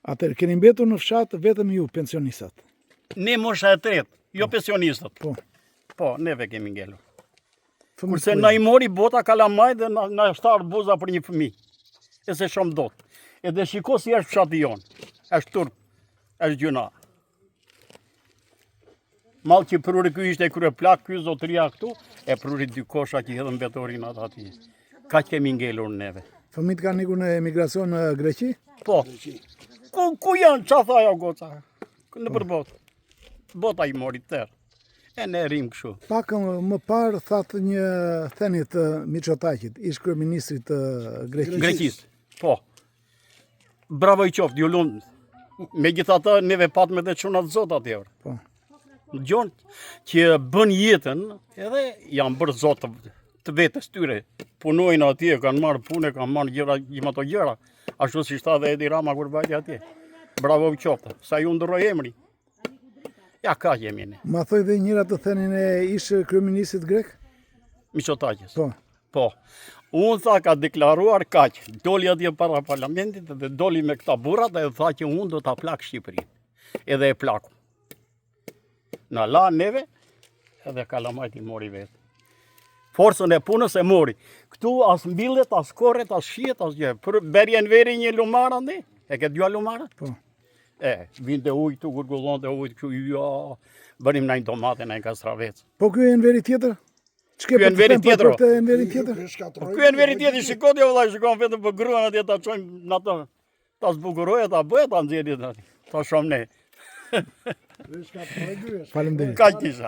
Atëherë, keni mbetur në fshat vetëm ju, pensionistat. Ne mosha e tretë, jo pensionistët. Po. Po, neve kemi ngelur. Fëmijë Kurse të na i mori bota kalamaj dhe na shtarë buza për një fëmijë. E se shumë dot. Edhe shiko si është fshati jonë. Është turp, është gjuna. Malë që pruri ky ishte krye plak, ky zotëria këtu, e pruri dy kosha që hedhën vetorin atë ati. Ka që kemi ngelur neve. Fëmijët kanë ikur në emigracion në Greqi? Po. Ku janë, qa tha ajo goca? Në për botë. Bota i mori tërë. E ne rrim kështu. Pak më parë thatë një thënie të Mitsotakit, ish kryeministrit të Greqisë. Greqisë, po. Bravo i qoftë, ju lumë. Megjithatë, neve patme dhe çunat zot atje. Po. Gjonë që bën jetën, edhe janë bërë zotë të vetës tyre. Punojnë atje, kanë marrë punë, kanë marrë gjëra ato gjëra. Ashtu si shta dhe Edi Rama kur bajti atje. Bravo i qoftë, sa ju ndërroj emri. Ja ka jemi ne. Ma thoj dhe njëra të thënin e ish kryeministrit grek? Mitsotakis. Po. Po. Unë tha ka deklaruar kaq, doli atje para parlamentit dhe doli me këta burrat dhe tha që unë do ta plak Shqipërinë. Edhe e plaku. Na la neve, edhe kalamajt i mori vetë. Forcën e punës e mori. Këtu as mbillet, as korret, as shihet, as gjë. Për berjen veri një lumara ndi, e ke dua lumara? Po. Vinte ujë këtu, gurgullonte ujë këtu, ja, bënim na një domate, na një kastravec. Po ky e në veri tjetër? Ky e në veri tjetër. Ky e në veri tjetër? Ky e në veri tjetër, shikoni vëllai, shikon vetëm për gruan atje ta çojmë në atë. Ta zbukurojë, ta bëjë, ta nxjerrë aty. Ta shohim ne. Faleminderit. Kaq kisha.